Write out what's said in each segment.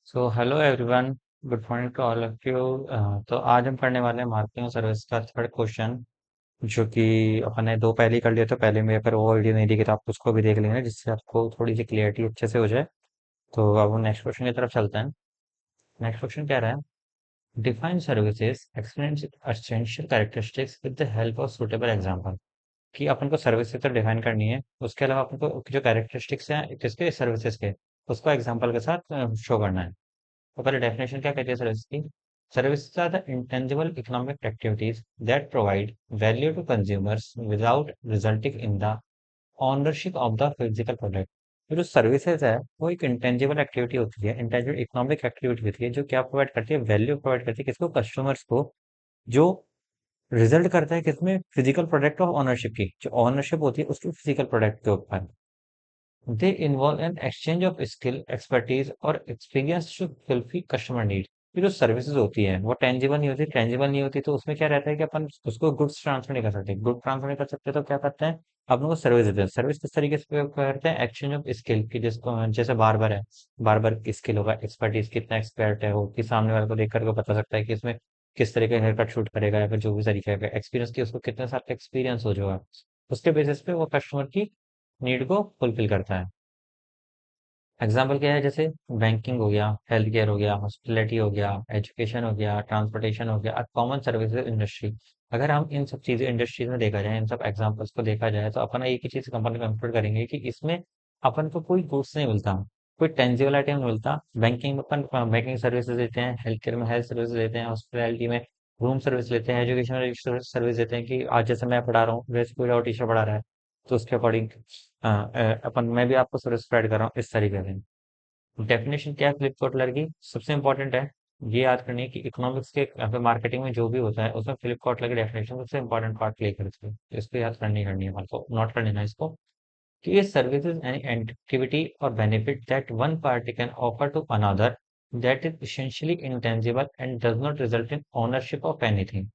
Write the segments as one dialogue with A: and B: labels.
A: So hello everyone. Good morning to all of you. तो आज हम पढ़ने वाले हैं मार्केटिंग और सर्विस का थर्ड क्वेश्चन, जो कि अपन ने दो पहले ही कर लिया। तो पहले मेरे पर वो वीडियो नहीं दिखी तो आप उसको भी देख लेंगे, जिससे आपको थोड़ी सी क्लियरिटी अच्छे से हो जाए। तो अब हम नेक्स्ट क्वेश्चन की तरफ चलते हैं। नेक्स्ट क्वेश्चन कह रहा है, define services explain essential characteristics with the help of suitable example. कि अपन को सर्विसेज तो डिफाइन करनी है, उसके अलावा अपन को जो कैरेक्टरिस्टिक्स हैं किसके सर्विसेज के, उसको एग्जांपल के साथ शो करना है। तो पहले डेफिनेशन क्या कहती है सर्विस की? Services are the intangible economic activities that provide value to consumers without resulting in the ownership of the physical product. तो जो सर्विसेज है वो एक इंटेंजिबल एक्टिविटी होती है, इंटेंजिबल इकोनॉमिक एक्टिविटी होती है, जो क्या प्रोवाइड करती है? वैल्यू प्रोवाइड करती है किसको? कस्टमर्स को। जो रिजल्ट करता है किसमें? फिजिकल प्रोडक्ट ऑफ ओनरशिप की, जो ओनरशिप होती है उसकी फिजिकल प्रोडक्ट के ऊपर। They involve an exchange of skill, expertise और experience to fulfil customer need. ये जो सर्विसेज होती है वो टेंजिबल नहीं होती, टेंजिबल नहीं होती तो उसमें क्या रहता है कि अपन उसको गुड्स ट्रांसफर नहीं कर सकते। गुड ट्रांसफर नहीं कर सकते तो क्या करते हैं? अपन को सर्विस देते हैं। सर्विस किस तरीके से करते हैं? एक्सचेंज ऑफ स्किल की, जिसको जैसे बार्बर है, बार्बर की स्किल होगा, एक्सपर्टीज कितना एक्सपर्ट है वो, कि सामने वाले को देख करके बता सकता है कि इसमें किस तरीके का हेयर कट शूट करेगा, या फिर जो भी तरीके का एक्सपीरियंस की, उसको कितने साल का एक्सपीरियंस हो जाएगा, उसके बेसिस पे वो कस्टमर की नीड को फुलफिल करता है। एग्जाम्पल क्या है? जैसे बैंकिंग हो गया, हेल्थ केयर हो गया, हॉस्पिटलिटी हो गया, एजुकेशन हो गया, ट्रांसपोर्टेशन हो गया, कॉमन सर्विसेज इंडस्ट्री। अगर हम इन सब चीजें इंडस्ट्रीज में देखा जाए, इन सब एग्जाम्पल्स को देखा जाए, तो अपन एक ही चीज कंपनी कंक्लूड करेंगे कि इसमें अपन को कोई गुड्स नहीं मिलता, कोई टेंजिबल आइटम नहीं मिलता। बैंकिंग में अपन बैंकिंग सर्विसेज देते हैं, हेल्थ केयर में हेल्थ सर्विस देते हैं, हॉस्पिटलिटी में रूम सर्विस लेते हैं, एजुकेशन में सर्विस देते हैं कि आज जैसे मैं पढ़ा रहा हूँ, वैसे कोई और टीचर पढ़ा रहा है, तो उसके अकॉर्डिंग अपन मैं भी आपको सर्विस प्रोवाइड कर रहा हूँ, इस तरीके से। डेफिनेशन क्या है फ्लिप कलर की? सबसे इंपॉर्टेंट है ये याद करनी है कि इकोनॉमिक्स के या फिर मार्केटिंग में जो भी होता है उसमें फ्लिप कलर की डेफिनेशन सबसे इंपॉर्टेंट पार्ट प्ले करती है। तो इसको याद करनी है, हमारे को नोट कर लेना है इसको, कि ये सर्विसेज एंड एक्टिविटी और benefit that one party can offer to another that is essentially intangible and does not result in ownership of anything.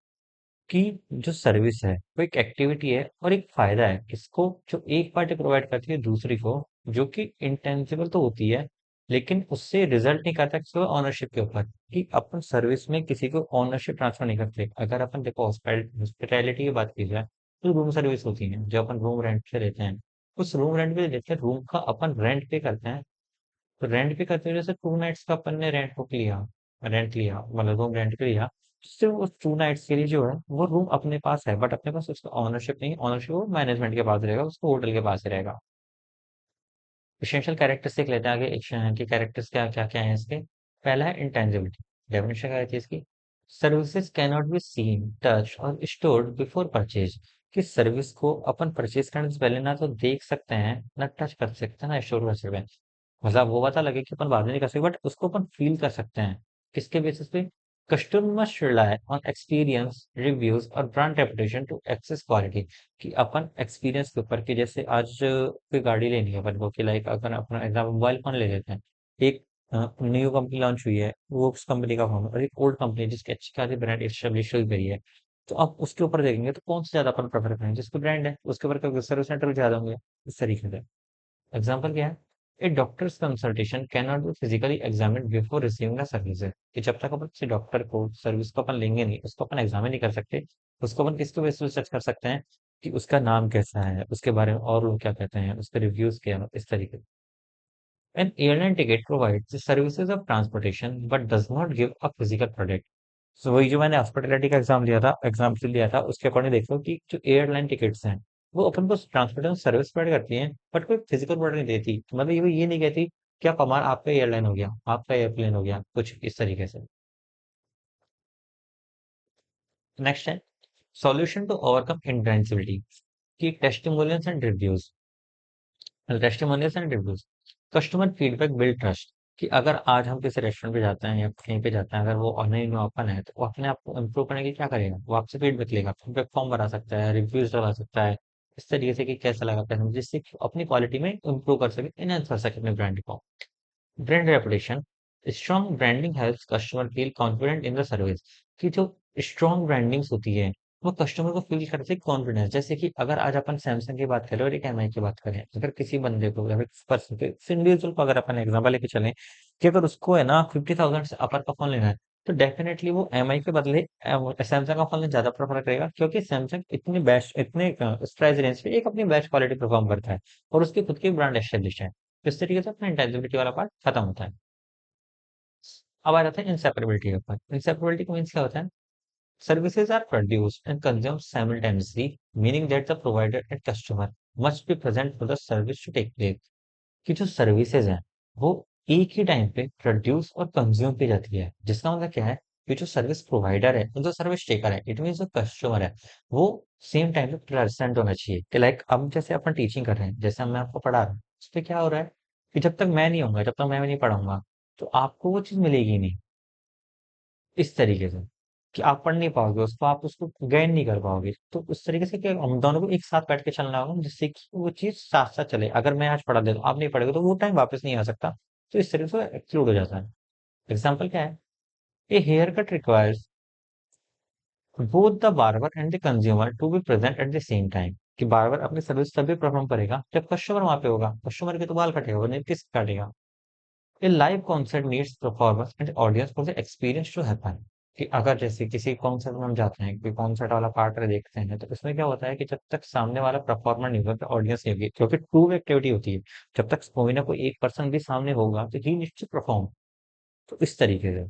A: कि जो सर्विस है वो एक एक्टिविटी है और एक फायदा है किसको? जो एक पार्टी प्रोवाइड करती है दूसरी को, जो कि इंटेंजिबल तो होती है लेकिन उससे रिजल्ट नहीं करता किसी ऑनरशिप के ऊपर। कि अपन सर्विस में किसी को ऑनरशिप ट्रांसफर नहीं करते। अगर अपन देखो हॉस्पिटैलिटी की बात की जाए, तो रूम सर्विस होती है जो अपन रूम रेंट पे लेते हैं। उस रूम रेंट पे लेते हैं, रूम का अपन रेंट पे करते हैं। तो रेंट पे करते हुए जैसे 2 नाइट्स का अपन ने रेंट लिया, मतलब रूम रेंट पे लिया। सिर्फ उस 2 नाइट्स के लिए जो है वो रूम अपने पास है, बट अपने पास उसका ऑनरशिप नहीं, ऑनरशिप वो मैनेजमेंट के पास रहेगा, उसको होटल के पास ही रहेगा। एसेंशियल कैरेक्टरिस्टिक लेते हैं आगे, की कैरेक्टर्स क्या क्या क्या है इसके। पहला है इंटेंजिबिलिटी। डेफिनेशन क्या है इसकी? Services cannot be seen, touch और स्टोर्ड बिफोर परचेज। कि सर्विस को अपन परचेज करने से पहले ना तो देख सकते हैं, ना टच कर सकते हैं, ना स्टोर कर सकते हैं। मतलब वो पता लगे कि अपन बाद में नहीं कर सकते, बट उसको अपन फील कर सकते हैं। किसके बेसिस पे? Customer must rely on experience, reviews और brand reputation to access quality. कि अपन एक्सपीरियंस के ऊपर, कि जैसे आज कोई गाड़ी लेनी है अपन को, कि लाइक अपन अपना एग्जाम्पल मोबाइल फोन ले लेते हैं। एक न्यू कंपनी लॉन्च हुई है, वो उस कंपनी का फोन, और एक ओल्ड कंपनी जिसकी अच्छी खासी ब्रांड एस्टेब्लिश हुई गई है। तो आप उसके ऊपर देखेंगे तो कौन सा ज्यादा अपन प्रेफर करेंगे? जिसकी ब्रांड है उसके ऊपर सर्विस सेंटर भी ज्यादा होंगे। इस तरीके से एग्जाम्पल क्या है? A doctor's consultation can not be physically examined before receiving the service. कि जब तक अपन किसी डॉक्टर को सर्विस को अपन लेंगे नहीं, उसको अपन एग्जामिन नहीं कर सकते। उसको अपन किसके बेसिस पे सर्च कर सकते हैं? कि उसका नाम कैसा है, उसके बारे में और लोग क्या कहते हैं, उसके रिव्यूज क्या है, इस तरीके से। An airline ticket provides the services of transportation but does not give a physical product. So वही जो मैंने हॉस्पिटलिटी का एग्जाम्पल लिया था, उसके अकॉर्डिंग देखो कि जो एयरलाइन टिकट्स हैं वो अपन को ट्रांसपोर्टेशन सर्विस प्रोवाइड करती हैं, बट कोई फिजिकल प्रोडक्ट नहीं देती। मतलब ये नहीं कहती कि आप हमारा, आपका एयरलाइन हो गया, आपका एयरप्लेन हो गया, कुछ इस तरीके से। नेक्स्ट है सॉल्यूशन टू ओवरकम इंटेंसिबिलिटी। की testimonials and reviews. Customer feedback build trust. कि अगर आज हम किसी रेस्टोरेंट पे जाते हैं या कहीं पे जाते हैं, अगर वो ऑनलाइन में ओपन है तो वो अपने आप को इम्प्रूव करने के लिए क्या करेगा? वो आपसे फीडबैक लेगा, फीडबैक फॉर्म भरा सकता है, रिव्यूज डलवा सकता है, इस तरीके से कि कैसा लगा, कैसा नहीं, जिससे कि अपनी क्वालिटी में इम्प्रूव कर सके, इनहेंस कर सके अपने ब्रांड को। Brand reputation. Strong branding helps customer feel confident in the service. कि जो स्ट्रॉन्ग ब्रांडिंग्स होती है वो कस्टमर को फील करते हैं कॉन्फिडेंस। जैसे कि अगर आज अपन सैमसंग की बात करें और एक एमआई की बात करें, अगर किसी बंदे को या फिर पर्सन को, इंडिविजुअल को अगर अपन एग्जांपल लेके चलें कि अगर उसको है ना 50,000 से अपर का फोन लेना है, तो डेफिनेटली वो एमआई के बदले सैमसंग का फोन लेना ज्यादा प्रेफर करेगा, क्योंकि सैमसंग इतनी बेस्ट, इतने इस प्राइस रेंज पे एक अपनी बेस्ट क्वालिटी परफॉर्म करता है, और उसकी खुद की ब्रांड एस्टेब्लिश है। तो इस तरीके से अपना इंटेलिजिबिलिटी वाला पार्ट खत्म होता है। अब आ जाता है इंसेपरेबिलिटी के ऊपर। इंसेपरेबिलिटी का मीन्स क्या होता है? Services are produced and consumed simultaneously, meaning that the provider and customer must be present for the service to take place. कि जो सर्विसेज हैं वो एक ही टाइम पे प्रोड्यूस और कंज्यूम की जाती है, जिसका मतलब क्या है कि जो सर्विस प्रोवाइडर है, जो सर्विस टेकर है, इट मीन जो कस्टमर है, वो सेम टाइम पे प्रेजेंट होना चाहिए। कि लाइक अब जैसे अपन टीचिंग कर रहे हैं, जैसे मैं आपको पढ़ा रहा हूँ, उस पर क्या हो रहा है कि जब तक मैं नहीं होऊंगा, जब तक मैं नहीं पढ़ाऊंगा, तो आपको वो चीज मिलेगी नहीं इस तरीके से, कि आप पढ़ नहीं पाओगे उसको, आप उसको गेन नहीं कर पाओगे। तो उस तरीके से कि हम दोनों को एक साथ बैठ के चलना होगा, जिससे कि वो चीज साथ साथ चले। अगर मैं आज पढ़ा दे तो आप नहीं पढ़ोगे, तो वो टाइम वापस नहीं आ सकता। तो इस तरीके से एक्सक्लूड हो जाता है। एग्जाम्पल क्या है? A haircut requires both the barber and the consumer to be present at the same time. कि बार्बर अपनी सर्विस तभी परफॉर्म करेगा जब कस्टमर वहां पे होगा। कस्टमर के तो बाल कटेगा, वो नहीं किस काटेगा। A live concert needs performers and audience for the experience to happen। कि अगर जैसे किसी कॉन्सर्ट में हम जाते हैं, कोई कॉन्सर्ट वाला पार्ट देखते हैं, तो इसमें क्या होता है कि जब तक सामने वाला परफॉर्मर नहीं होगा, तो ऑडियंस नहीं होगी, क्योंकि ट्रू एक्टिविटी होती है। जब तक कोई ना कोई एक पर्सन भी सामने होगा, तो ही नीड्स टू परफॉर्म। तो इस तरीके से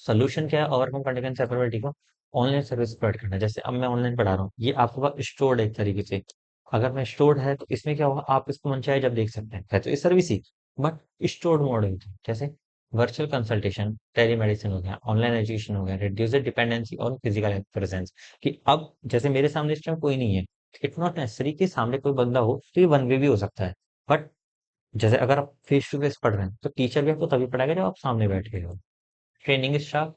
A: सोल्यूशन क्या है ओवरकम करने का इनसेपरेबिलिटी को? ऑनलाइन सर्विस प्रोवाइड करना। जैसे अब मैं ऑनलाइन पढ़ा रहा हूँ, ये आपके पास स्टोर्ड है एक तरीके से। अगर मैं स्टोर्ड है, तो इसमें क्या होगा, आप इसको मन चाहे जब देख सकते हैं, है तो ये service he, but stored mode होती है। जैसे वर्चुअल कंसल्टेशन, टेलीमेडिसिन हो गया, ऑनलाइन एजुकेशन हो गया, reduce dependency on physical presence. कि अब जैसे मेरे सामने इस टाइम कोई नहीं है, इट्स नॉट नेसेसरी कि सामने कोई बंदा हो, तो ये वन वे भी हो सकता है। बट जैसे अगर आप फेस टू फेस पढ़ रहे हैं, तो टीचर भी आपको तभी पढ़ाएगा जब आप सामने बैठे हो। ट्रेनिंग स्टाफ,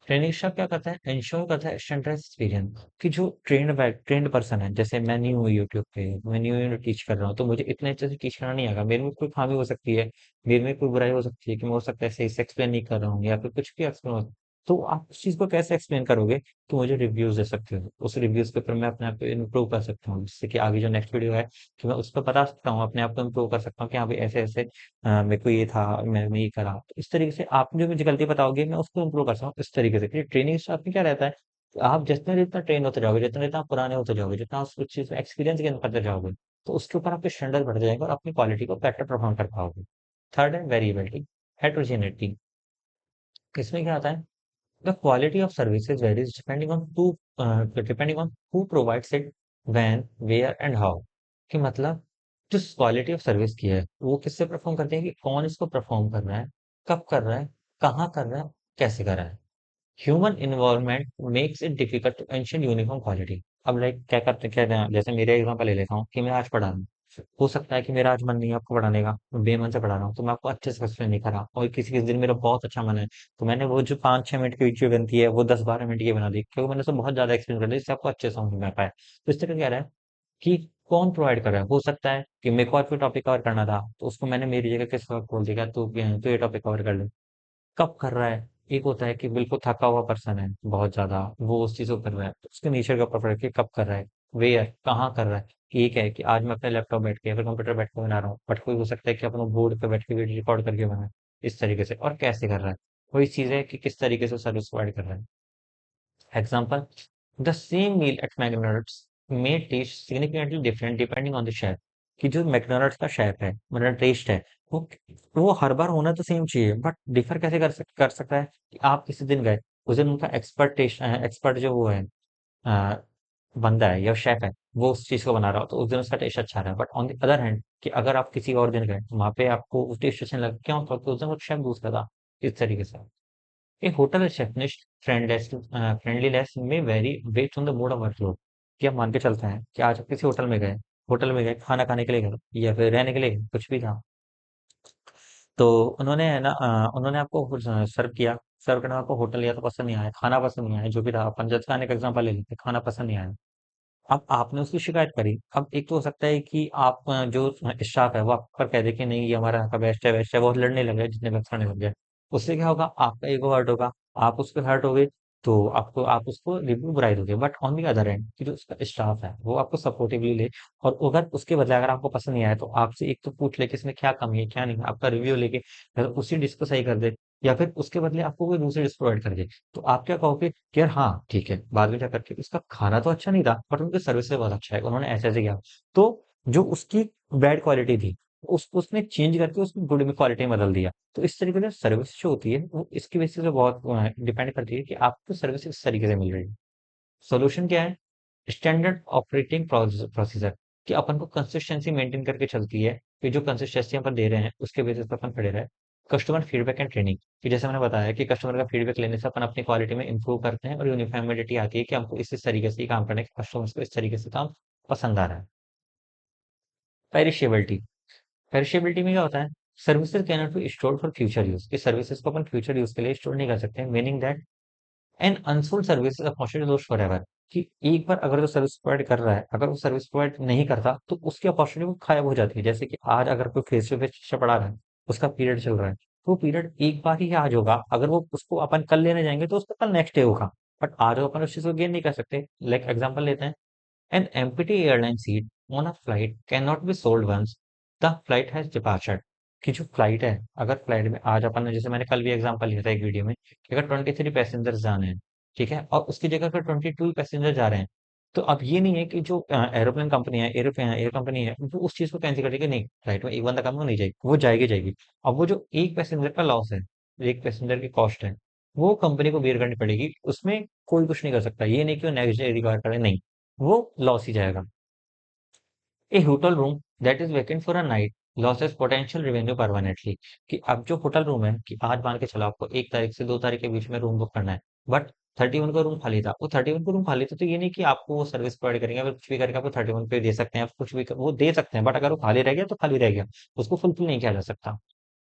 A: ट्रेनिंग स्टाफ क्या करता है, इंश्योर करता है स्टैंडर्ड एक्सपीरियंस। कि जो ट्रेंड पर्सन है, जैसे मैं न्यू हूँ यूट्यूब पे, मैं न्यू टीच कर रहा हूँ, तो मुझे इतने अच्छे से टीच करना नहीं आएगा, मेरे में कोई खामी हो सकती है, मेरे में कोई बुराई हो सकती है, कि मैं हो सकता है सही से एक्सप्लेन नहीं कर रहा हूँ, या फिर कुछ भी एक्सप्लेन हो। तो आप उस चीज को कैसे एक्सप्लेन करोगे? तो मुझे रिव्यूज दे सकते हो, उस रिव्यूज के ऊपर मैं अपने आप को इम्प्रूव कर सकता हूँ, जिससे कि आगे जो नेक्स्ट वीडियो है, कि मैं उस पर बता सकता हूँ, अपने आप को इम्प्रूव कर सकता हूँ, कि हाँ भाई ऐसे ऐसे मेरे को ये था, मैंने ये करा। तो इस तरीके से आप जो मुझे गलती बताओगे, मैं उसको इम्प्रूव कर सकता हूँ इस तरीके से। ट्रेनिंग स्टाफ में क्या रहता है कि आप जितना जितना ट्रेन होते जाओगे, जितना जितना पुराने होते जाओगे, जितना उस चीज एक्सपीरियंस गेन करते जाओगे, तो उसके ऊपर आपके स्टैंडर्ड बढ़ते जाएंगे, और अपनी क्वालिटी को बेटर परफॉर्म कर पाओगे। थर्ड है वेरिएबिलिटी, हेट्रोजेनिटी। इसमें क्या आता है? The quality of services varies depending on who provides it, when, where and how. कि मतलब जो क्वालिटी ऑफ सर्विस की है, वो किससे परफॉर्म करते हैं, कि कौन इसको परफॉर्म कर रहा है, कब कर रहा है, कहाँ कर रहा है, कैसे कर रहा है। Human involvement makes it difficult to ensure uniform quality. अब लाइक क्या करते क्या हैं, जैसे मेरे एग्जांपल ले लेता हूँ, कि मैं आज पढ़ा रहा हूँ, हो सकता है कि मेरा आज मन नहीं है आपको पढ़ाने का, मैं बेमन से पढ़ा रहा हूँ, तो मैं आपको अच्छे से एक्सप्लेन नहीं कर रहा, और किसी किसी दिन मेरा बहुत अच्छा मन है, तो मैंने वो जो 5-6 मिनट की वीडियो बनती है, वो 10-12 मिनट की बना दी, क्योंकि मैंने उसको बहुत ज्यादा एक्सप्लेन कर दिया, जिससे आपको अच्छे से समझ में आ पाए। तो इस तरह क्या रहा है कि कौन प्रोवाइड कर रहा है। हो सकता है कि मेरे को और कोई टॉपिक कवर करना था, तो उसको मैंने मेरी जगह किसी और को बोल दिया, तो ये टॉपिक कवर कर ले। कब कर रहा है? एक होता है कि बिल्कुल थका हुआ पर्सन है बहुत ज्यादा, वो उस चीज को कर रहा है, तो उसके नेचर का ऊपर फर्क है कि कब कर रहा है, वेयर, कहाँ कर रहा है। कि एक है कि आज मैं अपने लैपटॉप बैठ के या फिर कंप्यूटर बैठ के बना रहा हूँ, बट कोई हो सकता है कि अपना बोर्ड पे बैठ के वीडियो रिकॉर्ड करके बनाए। इस तरीके से, और कैसे कर रहा है, वही चीज है कि किस तरीके से सर्विस प्रोवाइड कर रहा है। Example, the same meal at McDonald's may taste significantly different depending on the chef. कि जो मैकडॉनल्ड्स का शेफ है, मतलब टेस्ट है, वो हर बार होना तो सेम चाहिए, बट डिफर कैसे कर सकता है? कि आप किसी दिन गए, उस दिन उनका एक्सपर्ट टेस्ट, एक्सपर्ट जो वो है, अ, बंदा है या शेफ है, वो उस चीज को बना रहा हो, तो उस दिन उसका टेस्ट अच्छा रहा है। But on the other hand, कि अगर आप किसी और दिन गए, वहां पे आपको उस टेस्ट अच्छा नहीं लगा, क्यों? क्योंकि उस दिन वो शेफ दूसरा था। इस तरीके से a hotel receptionist friendliness may vary based on the mood of workload। कि आप मान के चलते हैं कि आज आप किसी होटल में गए खाना खाने के लिए गए, या फिर रहने के लिए गए, कुछ भी था, तो उन्होंने है ना उन्होंने आपको कुछ सर्व किया। सर्व करने में आपको होटल या तो पसंद नहीं आया, खाना पसंद नहीं आया, जो भी था, अपन जज खाने का एग्जांपल ले लेते हैं, खाना पसंद नहीं आया। अब आपने उसकी शिकायत करी। अब एक तो हो सकता है कि आप जो स्टाफ है वो आप पर कह दे कि नहीं, ये हमारा यहाँ का बेस्ट है, बहुत लड़ने लग गए, जितने बेस्ट लड़ने लग गए। उससे क्या होगा? आपका ईगो हर्ट होगा, आप उस पर हर्ट हो गए, तो आपको आप उसको रिव्यू बुराई दोगे, but on the other and कि जो उसका स्टाफ है वो आपको सपोर्टिवली ले, और अगर उसके बदले अगर आपको पसंद नहीं आया तो आपसे एक तो पूछ ले कि इसमें क्या कमी है क्या नहीं है, आपका रिव्यू लेके या तो उसी डिश को सही कर दे, या फिर उसके बदले आपको कोई दूसरी डिश प्रोवाइड कर दे। तो आप क्या कहोगे कि यार हाँ ठीक है, बाद में जा करके उसका खाना तो अच्छा नहीं था बट उनकी सर्विस बहुत अच्छा है, उन्होंने ऐसे ऐसे किया। तो जो उसकी बैड क्वालिटी थी उसने चेंज करके उसको गुड में क्वालिटी में बदल दिया। तो इस तरीके से सर्विस जो होती है वो इसकी बेसिस पे बहुत डिपेंड करती है कि आपको सर्विस किस तरीके से मिल रही है। सॉल्यूशन क्या है? स्टैंडर्ड ऑपरेटिंग प्रोसीजर, कि अपन को कंसिस्टेंसी मेंटेन करके चलती है, कि जो कंसिस्टेंसी अपन दे रहे हैं उसके बेसिस पे अपन खड़े रहे। कस्टमर फीडबैक एंड ट्रेनिंग, कि जैसे मैंने बताया कि कस्टमर का फीडबैक लेने से अपन अपनी क्वालिटी में इंप्रूव करते हैं और यूनिफॉर्मिलिटी आती है कि हमको इस तरीके से ही काम करना है, कस्टमर्स को इस तरीके से काम पसंद आ रहा है। पेरिशेबिलिटी, पेरिशेबिलिटी में क्या होता है? Services cannot be stored for future use, कि सर्विसेज को अपन फ्यूचर यूज के लिए स्टोर नहीं कर सकते, meaning that an unsold service is opportunity lost forever, कि एक बार अगर जो सर्विस प्रोवाइड कर रहा है अगर वो सर्विस प्रोवाइड नहीं करता तो उसकी अपॉर्चुनिटी वो गायब हो जाती है। जैसे कि आज अगर कोई फेस टू फेस शिक्षा पढ़ा रहा है, उसका पीरियड चल रहा है, तो वो पीरियड एक बार ही आज होगा, अगर वो उसको अपन कल लेने जाएंगे तो उसका कल नेक्स्ट डे होगा, बट आज वो अपन उस चीज को गेन नहीं कर सकते। लाइक एग्जाम्पल लेते हैं, an empty airline seat on a flight can not be sold once the flight has departured, कि जो फ्लाइट है, अगर फ्लाइट में आज अपन ने, जैसे मैंने कल भी एग्जांपल लिया था एक वीडियो में, कि अगर 23 पैसेंजर्स जाने हैं, ठीक है, और उसकी जगह अगर 22 पैसेंजर जा रहे हैं, तो अब ये नहीं है कि जो एरोप्लेन कंपनी है, एयर कंपनी है, वो उस चीज को कैंसिल करेगी, नहीं फ्लाइट में एक बंदा कम हो नहीं जाएगी, वो जाएगी जाएगी। अब वो जो एक पैसेंजर का लॉस है, एक पैसेंजर की कॉस्ट है, वो कंपनी को बेयर करनी पड़ेगी, उसमें कोई कुछ नहीं कर सकता। ये नहीं कि वो नेक्स्ट डे रिकवर करे, नहीं, वो लॉस ही जाएगा। A hotel room that is vacant for a night loses potential revenue permanently, कि अब जो होटल रूम है, कि आज मान के चलो आपको 1 तारीख से 2 तारीख के बीच में रूम बुक करना है, बट 31 का रूम खाली था, वो 31 को रूम खाली था, तो ये नहीं कि आपको वो सर्विस प्रोवाइड करेंगे, अगर कुछ भी करके आपको 31 पे दे सकते हैं, आप कुछ भी वो दे सकते हैं, बट अगर वो खाली रह गया तो खाली रह गया, उसको फुलफिल नहीं किया जा सकता।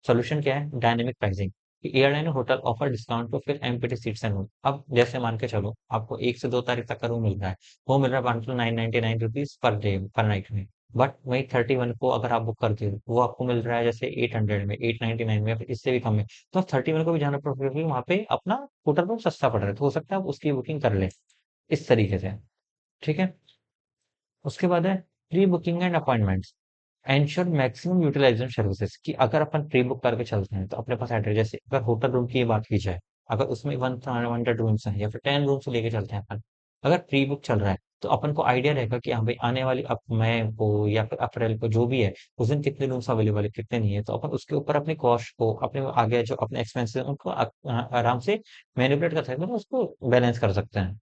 A: सोल्यूशन क्या है? डायनेमिक प्राइसिंग, कि एयरलाइन और hotel offer discount to fill empty seats and room. अब जैसे मान के चलो आपको 1 से 2 तारीख तक का रूम मिल रहा है, वो मिल रहा है 1,999 रुपीज पर डे पर नाइट में, बट वही 31 को अगर आप बुक करते हो वो आपको मिल रहा है जैसे 800 में, 899 में, या फिर इससे भी कम में, तो आप 31 को भी जाना पड़ेगा क्योंकि वहां पे अपना होटल रूम सस्ता पड़ रहा है, तो हो सकता है आप उसकी बुकिंग कर लें इस तरीके से। ठीक है। उसके बाद है pre booking and appointments, ensure maximum utilization services, कि अगर अपन प्री बुक करके चलते हैं तो अपने पास एड्रेस, जैसे अगर होटल रूम की बात की जाए, अगर उसमें 100 रूम्स हैं या फिर 10 रूम्स लेके चलते हैं अपन, अगर प्री बुक चल रहा है तो अपन को आइडिया रहेगा कि हाँ भाई आने वाली अप मई को या फिर अप्रैल को जो भी है, उस दिन कितने रूम्स अवेलेबल है कितने नहीं है, तो अपन उसके ऊपर अपनी कॉस्ट को, अपने आगे जो अपने एक्सपेंसेस उनको आराम से मैनिपुलेट कर सकते हैं, उसको बैलेंस कर सकते हैं।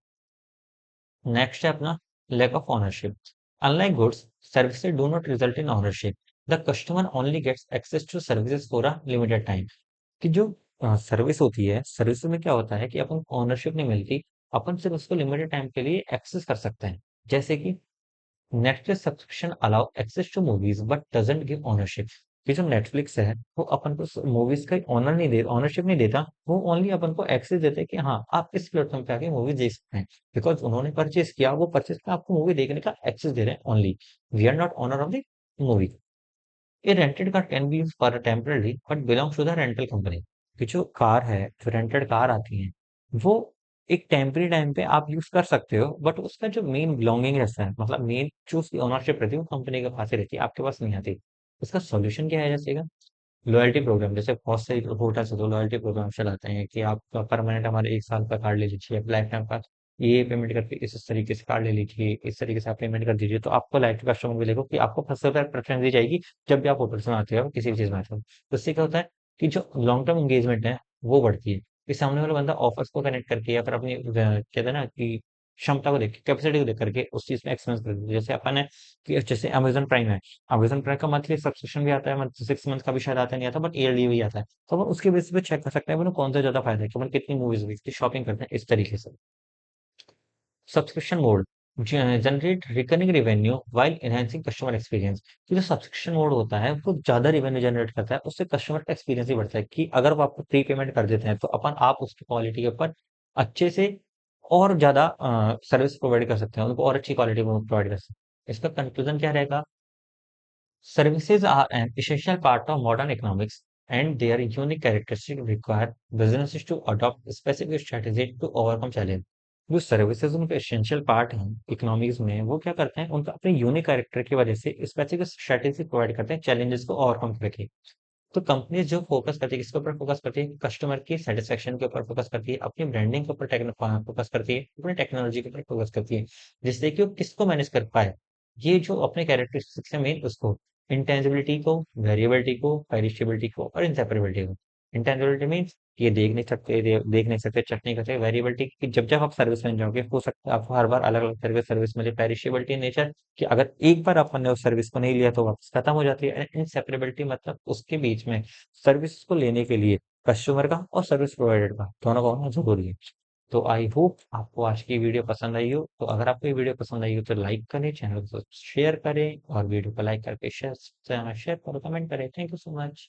A: नेक्स्ट है अपना lack of ownership, unlike goods services do not result in ownership, the customer only gets access to services for a limited time, कि जो सर्विस होती है, सर्विस में क्या होता है कि अपन को ओनरशिप नहीं मिलती, अपन सिर्फ उसको लिमिटेड टाइम के लिए एक्सेस कर सकते हैं। जैसे कि Netflix subscription allow access to movies but doesn't give ownership, कि जो नेटफ्लिक्स है वो अपन को मूवीज का ऑनर नहीं दे, ओनरशिप नहीं देता, वो ओनली अपन को एक्सेस देता है कि हाँ आप इस प्लेटफॉर्म पे आके मूवी देख सकते हैं, बिकॉज उन्होंने परचेज किया, वो परचेज का आपको मूवी देखने का एक्सेस दे रहे हैं only, we are not owner of the movie. ये rented car can be use for temporary but belongs to the rental company, कि जो कार है, जो रेंटेड कार आती है, वो एक टेम्पररी टाइम पे आप यूज कर सकते हो, बट उसका जो मेन बिलोंगिंग रहता है, मतलब मेन जो उसकी ओनरशिप रहती है वो कंपनी के पास ही रहती है, आपके पास नहीं आती। उसका सोल्यूशन क्या है? जैसे लॉयल्टी प्रोग्राम, जैसे बहुत से होटल्स तो लॉयल्टी प्रोग्राम चलाते हैं कि आप परमानेंट हमारे 1 साल का कार्ड ले लीजिए, आप लाइफ टाइम का ये पेमेंट करके इस तरीके से कार्ड ले लीजिए, इस तरीके से आप पेमेंट कर दीजिए, तो आपको लाइफ कस्टमर मिलेगा, कि आपको फर्स्ट प्रेफरेंस दी जाएगी जब भी आप होटल्स में आते हो, किसी भी चीज में आते हो। तो इससे क्या होता है कि जो लॉन्ग टर्म एंगेजमेंट है वो बढ़ती है, कि सामने वाला बंदा ऑफर्स को कनेक्ट करके या फिर अपनी कहते हैं ना कि क्षमता को देख के, कैपेसिटी को देख करके उस चीज में एक्सपेंस कर देते हैं। जैसे अपन है कि जैसे अमेजन प्राइम है, अमेज़न प्राइम का मंथली सब्सक्रिप्शन भी आता है, मंथ 6 मंथ का भी शायद आता नहीं आता, बट ईयरली भी आता है। तो अपन उसके बेसिस पे चेक कर सकते हैं अपन को कौन सा ज़्यादा फ़ायदा है, कि अपन कितनी मूवीज़ हुई, कितनी शॉपिंग करते हैं, इस तरीके से। Subscription mode generate recurring revenue while enhancing customer experience, कि जो सब्सक्रिप्शन मोड होता है वो ज़्यादा रेवेन्यू जनरेट करता है, उससे कस्टमर का एक्सपीरियंस भी बढ़ता है, कि अगर वो आपको प्री पेमेंट कर देते हैं तो अपन आप उसकी क्वालिटी के ऊपर अच्छे से और ज़्यादा सर्विस प्रोवाइड कर सकते हैं, उनको और अच्छी क्वालिटी प्रोवाइड कर सकते हैं। इसका कंक्लूजन क्या रहेगा? Services are an essential part of modern economics. and their unique characteristic require businesses to adopt specific strategy to overcome challenge. जो सर्विसेज उनके एसेंशियल पार्ट हैं इकोनॉमीज में, वो क्या करते हैं, उनका अपने यूनिक कैरेक्टर की वजह से स्पेसिफिक स्ट्रेटेजी प्रोवाइड करते हैं चैलेंजेस को ओवरकम करके। तो कंपनीज जो फोकस करती है, किसके ऊपर फोकस करती है, कस्टमर की सेटिस्फेक्शन के ऊपर फोकस करती है, अपनी ब्रांडिंग के ऊपर फोकस करती है, अपनी टेक्नोलॉजी के ऊपर फोकस करती है, जिससे कि वो किसको मैनेज कर पाए, ये जो अपने कैरेक्टरिस्टिक्स है मेन उसको, इंटेंजिबिलिटी को, वेरिएबिलिटी को, पेरिशेबिलिटी को और इंसेपरेबिलिटी को। इंटेंजिबिलिटी मीन्स ये देख नहीं सकते, चट नहीं करते। वेरिएबिलिटी कि जब जब आप सर्विस में जाओगे, हो सकता है आपको हर बार अलग अलग तरह की सर्विस मिले। पेरिशेबिलिटी नेचर कि अगर एक बार आपने उस सर्विस को नहीं लिया तो वापस खत्म हो जाती है। इनसेपरेबिलिटी मतलब उसके बीच में सर्विस को लेने के लिए कस्टमर का और सर्विस प्रोवाइडर का दोनों का होना जरूरी है। तो आई होप आपको आज की वीडियो पसंद आई हो। तो अगर आपको ये वीडियो पसंद आई हो तो लाइक करें, चैनल को शेयर करें और वीडियो को लाइक करके शेयर शेयर करो, कमेंट करें। Thank you so much.